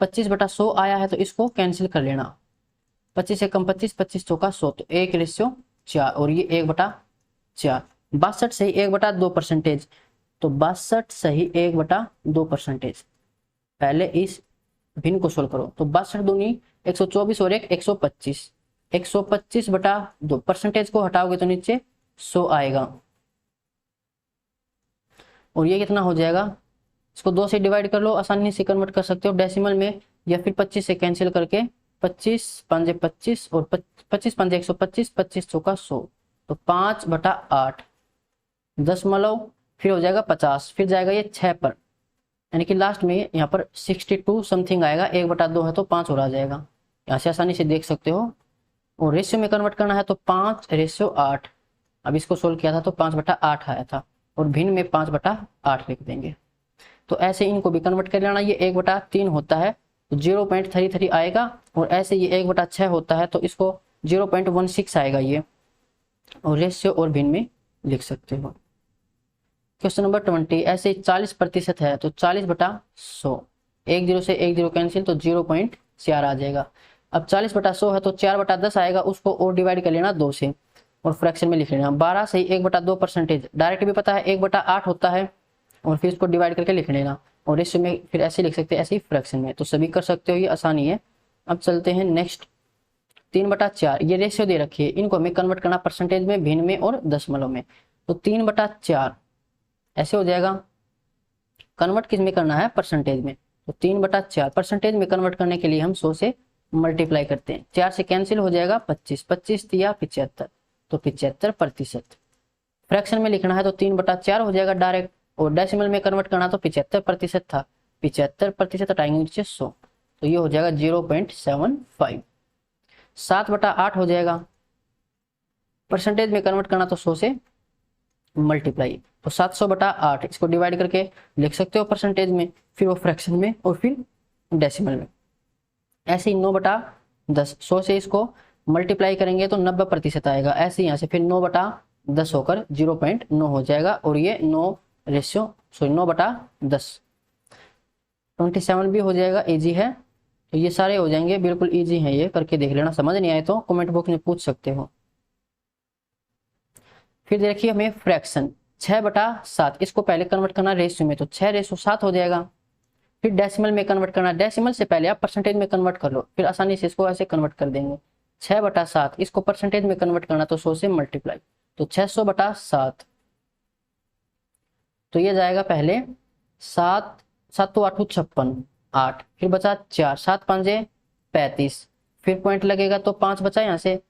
25/100 आया है, तो इसको कैंसिल कर लेना। 25 से कम 25, 25 चौका 100, तो 1/4, और ये 1/4। 62 सही 1/2%, तो 62 सही 1/2%। पहले इस भिन्न को सोल्व करो, तो 62 दूनी 124 और 1 125, 125/2, परसेंटेज को हटाओगे तो नीचे 100 आएगा, और ये कितना हो जाएगा, इसको 2 से डिवाइड कर लो, आसानी से कन्वर्ट कर सकते हो डेसिमल में, या फिर 25 से कैंसिल करके 25 5 25, और 25 5 125, 25 चौका 100, तो 5/8 दशमलव, फिर हो जाएगा 50, फिर जाएगा ये 6 पर, यानी कि लास्ट में यहाँ पर 62 समथिंग आएगा। 1/2 है तो 5 और आ जाएगा, यहाँ से आसानी से देख सकते हो। और रेशियो में कन्वर्ट करना है तो 5/8, अब इसको सोल्व किया था तो 5/8 आया था, और भिन्न में 5/8 लिख देंगे। तो ऐसे इनको भी कन्वर्ट कर लेना। ये 1/3 होता है तो 0.33 आएगा, और ऐसे ये 1/6 होता है तो इसको 0.16 आएगा ये, और रेशियो और भिन्न में लिख सकते हो। क्वेश्चन नंबर 20, ऐसे 40% है तो 40/100, 1 जीरो से 1 जीरो कैंसिल, तो 0.4 आ जाएगा। अब 40/100 है तो 4/10 आएगा, उसको और डिवाइड कर लेना 2 से, और फ्रैक्शन में लिख लेना। 12 सही 1/2%, डायरेक्ट भी पता है 1/8 होता है, और फिर इसको डिवाइड करके लिख लेना। और रेशियो में फिर ऐसे लिख सकते हैं, ऐसे ही फ्रैक्शन में, तो सभी कर सकते हो, ये आसानी है। अब चलते हैं नेक्स्ट। 3/4 ये रेशियो दे रखी है, इनको हमें कन्वर्ट करना परसेंटेज में, भिन्न में और दशमलव में। तो 3/4 ऐसे हो जाएगा। कन्वर्ट किस में करना है? परसेंटेज में। तो 3/4 परसेंटेज में कन्वर्ट करने के लिए हम 100 से मल्टीप्लाई करते हैं। 4 से कैंसिल हो जाएगा 25, 25 दिया 75, तो 75%। फ्रैक्शन में लिखना है तो 3/4 हो जाएगा डायरेक्ट, और डेसिमल में कन्वर्ट करना तो 75% था, 75% हटाएंगे नीचे 100, तो ये हो जाएगा 0.75। 7/8 हो जाएगा। परसेंटेज में कन्वर्ट करना तो 100 से मल्टीप्लाई, तो 700/8 इसको डिवाइड करके लिख सकते हो परसेंटेज में, फिर वो फ्रैक्शन में और फिर डेसिमल में। ऐसे ही 9/10 100 से इसको मल्टीप्लाई करेंगे तो 90% आएगा। ऐसे ही यहाँ से फिर 9/10 होकर 0.9 हो जाएगा, और ये 9/10 27 भी हो जाएगा। इजी है, तो ये सारे हो जाएंगे, बिल्कुल इजी है, ये करके देख लेना। समझ नहीं आए तो कमेंट बॉक्स में पूछ सकते हो। फिर देखिए हमें फ्रैक्शन 6/7, इसको पहले कन्वर्ट करना रेशियो में, तो 6:7 हो जाएगा। फिर डेसिमल में कन्वर्ट करना, डेसिमल से पहले आप परसेंटेज में कन्वर्ट कर लो, फिर आसानी से इसको ऐसे कन्वर्ट कर देंगे। 6/7 इसको परसेंटेज में कन्वर्ट करना तो 100 से मल्टीप्लाई, तो 600/7, तो ये जाएगा पहले 7, 7 तो 8 56, 8, फिर बचा 4, 7 5 35, फिर पॉइंट लगेगा तो 5 बचा यहाँ से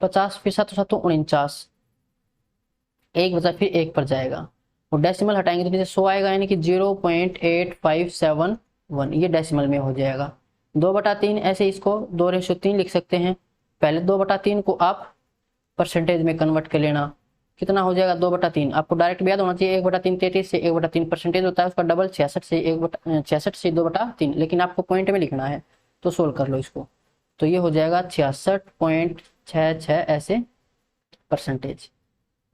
50, फिर 7 7 49, 1 बचा, फिर 1 पर जाएगा, और डेसिमल हटाएंगे तो नीचे 100 आएगा, यानी कि 0.8571, ये डेसिमल में हो जाएगा। 2/3 ऐसे इसको 2:3 लिख सकते हैं। पहले 2/3 को आप परसेंटेज में कन्वर्ट कर लेना, कितना हो जाएगा 2/3, आपको डायरेक्ट याद होना चाहिए 1/3 33 से 1/3 परसेंटेज होता है, उसका डबल 66 से 66 से 2/3, लेकिन आपको पॉइंट में लिखना है, तो सोल्व कर लो इसको, तो ये हो जाएगा 66.66 ऐसे परसेंटेज।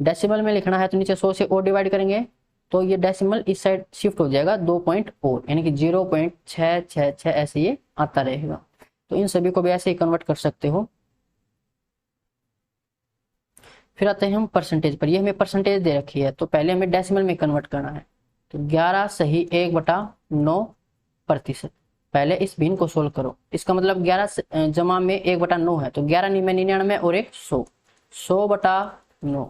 डेसिमल में लिखना है तो नीचे 100 से और डिवाइड करेंगे, तो ये डेसिमल इस साइड शिफ्ट हो जाएगा 2 पॉइंट और, यानी कि 0.666 ऐसे ये आता रहेगा। तो इन सभी को भी ऐसे ही कन्वर्ट कर सकते हो। फिर आते हैं हम परसेंटेज पर। ये हमें परसेंटेज दे रखी है, तो पहले हमें डेसिमल में कन्वर्ट करना है, तो 11 सही 1/9%। पहले इस भिन्न को सोल्व करो, इसका मतलब 11 जमा में 1/9 है, तो 11 में 99 और 100, 100/9।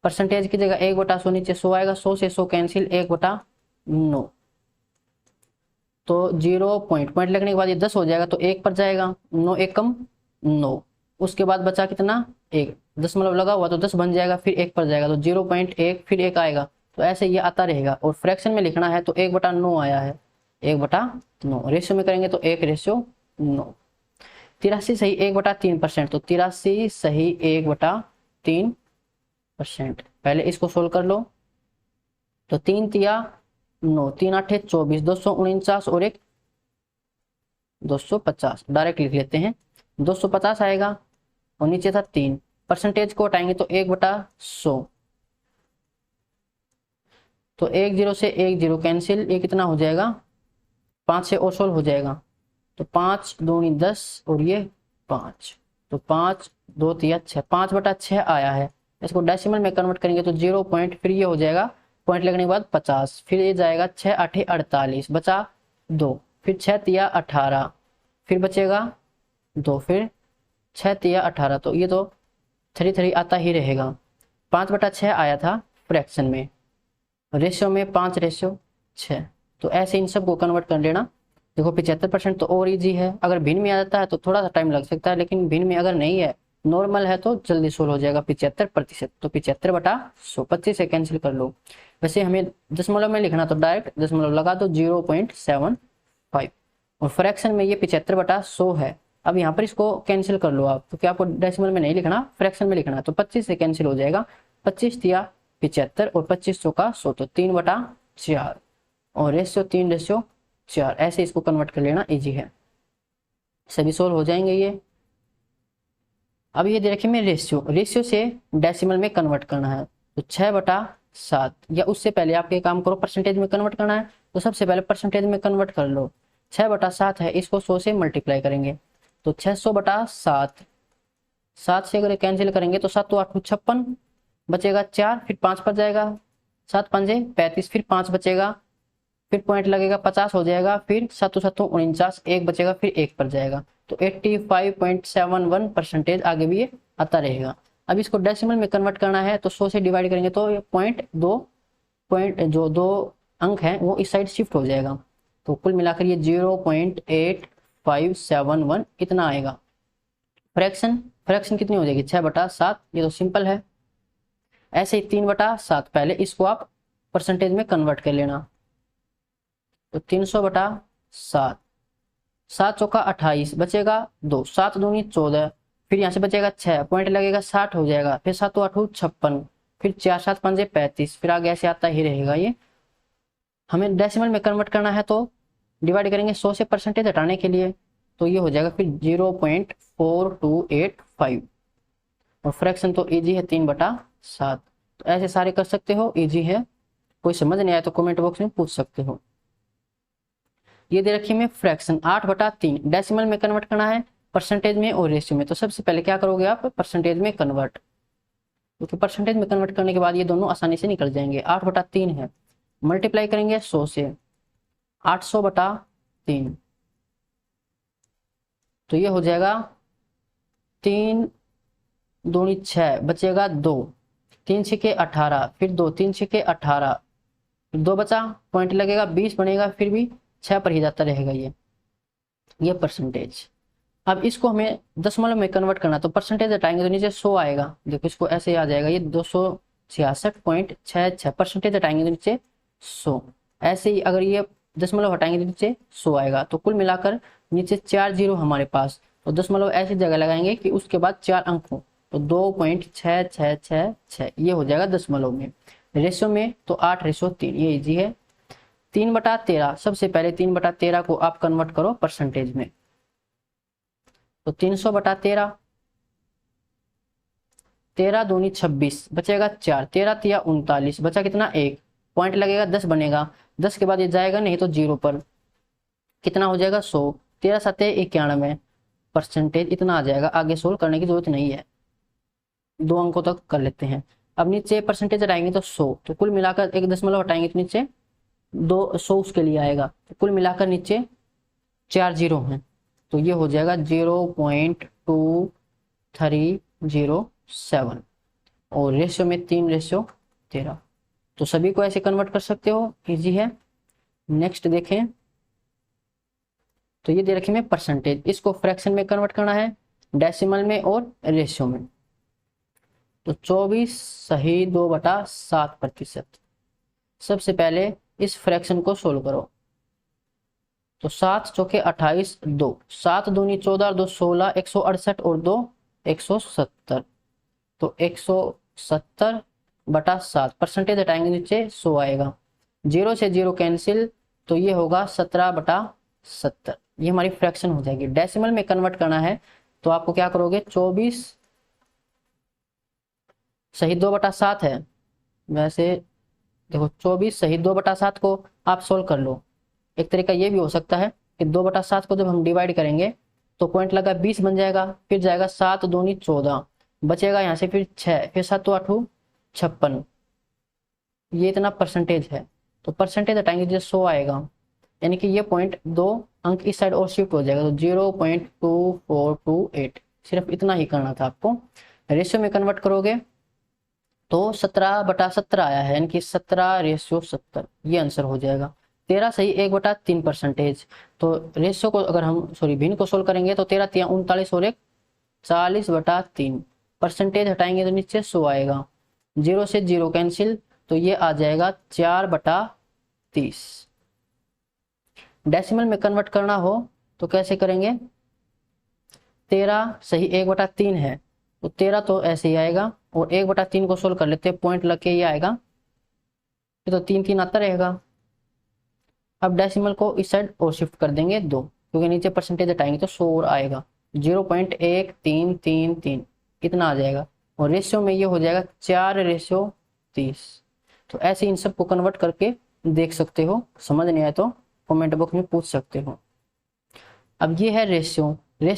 परसेंटेज की जगह 1/100 नीचे 100 आएगा, 100 से 100 कैंसिल, 1/9, तो 0 पॉइंट लगने के बाद ये 10 हो जाएगा, तो 1 पर जाएगा, 9 एकम 9, उसके बाद बचा कितना 1, दशमलव लगा हुआ तो 10 बन जाएगा, फिर 1 पर जाएगा तो 0.1, फिर 1 आएगा, तो ऐसे ये आता रहेगा। और फ्रैक्शन में लिखना है तो 1/9 आया है, 1/9। रेशियो में करेंगे तो 1:9। 83 सही 1/3%, तो 83 सही 1/3%। पहले इसको सोल्व कर लो, तो 3 तिया 9, 3 8 24, 249 और 1 250, डायरेक्ट लिख लेते हैं, 250 आएगा, और नीचे था 3, परसेंटेज को हटाएंगे तो 1/100, तो 10 से 10 कैंसिल, ये कितना हो जाएगा 5 से और सोल्व हो जाएगा, तो 5 दूनी 10 और ये 5, तो 5 2 तिया 6, 5/6 आया है। इसको डेसिमल में कन्वर्ट करेंगे तो 0 पॉइंट, फिर ये हो जाएगा पॉइंट लगने के बाद 50, फिर ये जाएगा 6 8 48, बचा 2, फिर 6 तिया 18, फिर बचेगा 2, फिर 6 तिया 18, तो ये तो 3 आता ही रहेगा। 5/6 आया था फ्रैक्शन में, रेशियो में 5:6, तो ऐसे इन सबको कन्वर्ट कर लेना। देखो 75% तो और इजी है, अगर भिन्न में आ जाता है तो थोड़ा सा टाइम लग सकता है, लेकिन भिन्न में अगर नहीं है, नॉर्मल है, तो जल्दी सोल्व हो जाएगा 75%, तो 75/100, 25 से कैंसिल कर लो। वैसे हमें दशमलव में लिखना तो डायरेक्ट दशमलव लगा दो 0.75, और फ्रैक्शन में ये 75/100 है। अब यहाँ पर इसको कैंसिल कर लो आप, तो क्या आपको डेसिमल में नहीं लिखना, फ्रैक्शन में लिखना, तो 25 से कैंसिल हो जाएगा, 25 तिया 75 और 25 का 100, तो 3/4, और रेशियो 3:4, ऐसे इसको कन्वर्ट कर लेना, इजी है, सभी सोल्व हो जाएंगे ये। अब ये दे रखे में रेशियो से डेसिमल में कन्वर्ट करना है, तो 6/7, या उससे पहले आप ये काम करो, परसेंटेज में कन्वर्ट करना है तो सबसे पहले परसेंटेज में कन्वर्ट कर लो। 6/7 है, इसको 100 से मल्टीप्लाई करेंगे, तो 600/7, 7 से अगर कैंसिल करेंगे तो 7 8 56, बचेगा 4, फिर 5 पर जाएगा, 7 5 35, फिर 5 बचेगा, फिर पॉइंट लगेगा 50 हो जाएगा, फिर 7 7 49, एक बचेगा, फिर एक पर जाएगा, तो 85.71% आगे भी ये आता रहेगा। अब इसको डेसिमल में कन्वर्ट करना है तो 100 से डिवाइड करेंगे तो ये पॉइंट जो दो अंक हैं वो इस साइड शिफ्ट हो जाएगा, तो कुल मिलाकर ये 0.8571 इतना आएगा। फ्रैक्शन कितनी हो जाएगी 6/7, ये तो सिंपल है। ऐसे ही 3/7, पहले इसको आप परसेंटेज में कन्वर्ट कर लेना, तो 300/7, 7 चौका 28, बचेगा 2, 7 दूनी 14, फिर यहाँ से बचेगा 6, पॉइंट लगेगा 60 हो जाएगा, फिर 7 8 56, फिर 4 7 5 35, फिर आगे ऐसे आता ही रहेगा। ये हमें डेसिमल में कन्वर्ट करना है तो डिवाइड करेंगे 100 से परसेंटेज हटाने के लिए, तो ये हो जाएगा फिर 0.4285। और फ्रैक्शन तो इजी है 3/7। तो ऐसे सारे कर सकते हो, इजी है। कोई समझ नहीं आया तो कमेंट बॉक्स में पूछ सकते हो। ये दे रखी है फ्रैक्शन 8/3, डेसिमल में कन्वर्ट करना है परसेंटेज में और रेशियो में। तो सबसे पहले क्या करोगे आप, परसेंटेज में कन्वर्ट, क्योंकि परसेंटेज में कन्वर्ट करने के बाद ये दोनों आसानी से निकल जाएंगे। 8/3 है, मल्टीप्लाई करेंगे 100 से, 800/3, तो ये हो जाएगा 3 दूनी 6, बचेगा 2, 3 6 18, फिर 2 3 6 18, 2 बचा, पॉइंट लगेगा 20 बनेगा, फिर भी 6 पर ही जाता रहेगा ये परसेंटेज। अब इसको हमें दशमलव में कन्वर्ट करना, तो परसेंटेज हटाएंगे तो नीचे 100 आएगा। देखो इसको ऐसे आ जाएगा, ये 266.66, परसेंटेज हटाएंगे तो नीचे 100। ऐसे ही अगर ये दशमलव हटाएंगे तो नीचे 100 आएगा। तो कुल मिलाकर नीचे 4 जीरो हमारे पास, तो दशमलव ऐसी जगह लगाएंगे कि उसके बाद 4 अंक हो, तो 2.6666 ये हो जाएगा दशमलव में। रेशियो में तो 8:3, ये इजी है। 3/13, सबसे पहले 3/13 को आप कन्वर्ट करो परसेंटेज में, तो 300/13, 13 दूनी 26, बचेगा 4, 13 तिया 39, बचा कितना 1, पॉइंट लगेगा 10 बनेगा, 10 के बाद ये जाएगा नहीं तो 0 पर, कितना हो जाएगा 100, 13 7 91, परसेंटेज इतना आ जाएगा। आगे सोल्व करने की जरूरत नहीं है, 2 अंकों तक कर लेते हैं। अब नीचे परसेंटेज हटाएंगे तो 100, तो कुल मिलाकर एक दशमलव हटाएंगे तो नीचे 200 उसके लिए आएगा, तो कुल मिलाकर नीचे 4 जीरो हैं, तो ये हो जाएगा 0.2307, और रेशियो में 3:13। तो सभी को ऐसे कन्वर्ट कर सकते हो, इजी है। नेक्स्ट देखें, तो ये दे रखी है परसेंटेज, इसको फ्रैक्शन में कन्वर्ट करना है, डेसिमल में और रेशियो में। तो 24.2/7%। सबसे पहले इस फ्रैक्शन को सोल्व करो, तो 7 चौके 28, 2, 7 दूनी 14 और 2 16, 168 और 2 170, तो 170/7, परसेंटेज हटाएंगे नीचे 100 आएगा, 0 से 0 कैंसिल, तो ये होगा 17/70, ये हमारी फ्रैक्शन हो जाएगी। डेसिमल में कन्वर्ट करना है तो आपको क्या करोगे, 24/2/7 है, वैसे देखो 24/2/7 को आप सोल्व कर लो। एक तरीका ये भी हो सकता है कि 2/7 को जब हम डिवाइड करेंगे तो पॉइंट लगा 20 बन जाएगा, फिर जाएगा 7 दूनी 14, बचेगा यहाँ से फिर 6, फिर 7 8 56, ये इतना परसेंटेज है, तो परसेंटेज हटाएंगे जो 100 आएगा, यानी कि ये पॉइंट 2 अंक इस साइड और शिफ्ट हो जाएगा, तो 0.2428, सिर्फ इतना ही करना था आपको। रेशियो में कन्वर्ट करोगे तो 17/17 आया है, यानी कि 17:70, ये आंसर हो जाएगा। 13 सही 1/3 परसेंटेज, तो रेशियो को अगर हम भिन्न को सोल्व करेंगे तो 13 तिया 39 और 1 40/3, परसेंटेज हटाएंगे तो नीचे 100 आएगा, 0 से 0 कैंसिल, तो ये आ जाएगा 4/30। डेसिमल में कन्वर्ट करना हो तो कैसे करेंगे, 13 सही 1/3 है, तो 13 तो ऐसे ही आएगा, और 1/3 को सोल्व कर लेते हैं, पॉइंट लग के ये आएगा, ये तो 3 3 आता रहेगा। अब डेसिमल को इस साइड और शिफ्ट कर देंगे 2, क्योंकि नीचे परसेंटेज हटाएंगे तो 100 और आएगा, 0.1333 इतना आ जाएगा, और रेशियो में ये हो जाएगा 4:30। तो ऐसे इन सब को कन्वर्ट करके देख सकते हो, समझ नहीं आए तो कमेंट बॉक्स में पूछ सकते हो। अब ये है रेशियो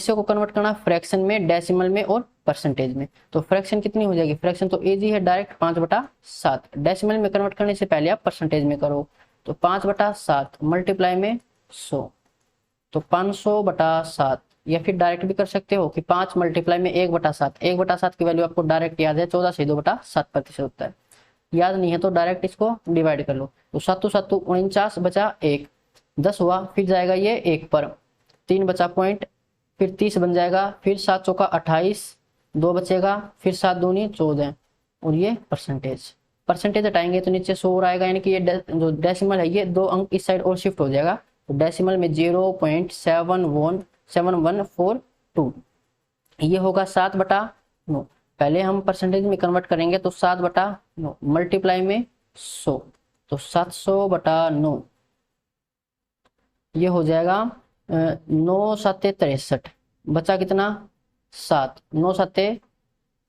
को कन्वर्ट करना फ्रैक्शन में, डेसिमल में और परसेंटेज में। तो फ्रैक्शन कितनी हो जाएगी, फ्रैक्शन तो इजी है, डायरेक्ट 5/7। डेसिमल में कन्वर्ट करने से पहले आप परसेंटेज में करो, तो 5/7 मल्टीप्लाई में 100, तो 500/7, या फिर डायरेक्ट भी कर सकते हो कि 5 मल्टीप्लाई में 1/7। 1/7 की वैल्यू आपको डायरेक्ट याद है, 14 से 2/7% होता है। याद नहीं है तो डायरेक्ट इसको डिवाइड कर लो। तो 7 7 49 बचा 1, 10 हुआ, फिर जाएगा ये 1 पर, 3 बचा पॉइंट, फिर 30 बन जाएगा, फिर 7 चौका 28, 2 बचेगा, फिर 7 दूनी 14, और ये परसेंटेज हटाएंगे तो नीचे 100 आएगा, यानी कि ये जो डेसिमल है ये 2 अंक इस साइड और शिफ्ट हो जाएगा। तो डेसिमल में 0.7142, ये होगा 7/9। पहले हम परसेंटेज में कन्वर्ट करेंगे तो 7/9 मल्टीप्लाई में 100, तो 700/9, ये हो जाएगा 9 7 63, बचा कितना 7, 9 7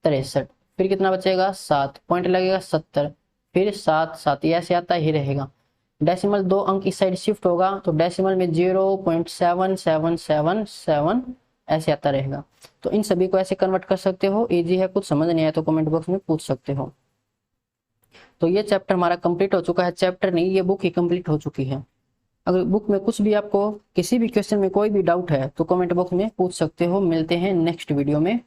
63, फिर कितना बचेगा 7, पॉइंट लगेगा 70, फिर 7 7, ये ऐसे आता ही रहेगा। डेसिमल 2 अंक इस साइड शिफ्ट होगा तो डेसिमल में 0.7777 ऐसे आता रहेगा। तो इन सभी को ऐसे कन्वर्ट कर सकते हो, इजी है, कुछ समझ नहीं आया तो कमेंट बॉक्स में पूछ सकते हो। तो ये चैप्टर हमारा कंप्लीट हो चुका है, चैप्टर नहीं ये बुक ही कंप्लीट हो चुकी है। अगर बुक में कुछ भी आपको किसी भी क्वेश्चन में कोई भी डाउट है तो कमेंट बॉक्स में पूछ सकते हो। मिलते हैं नेक्स्ट वीडियो में।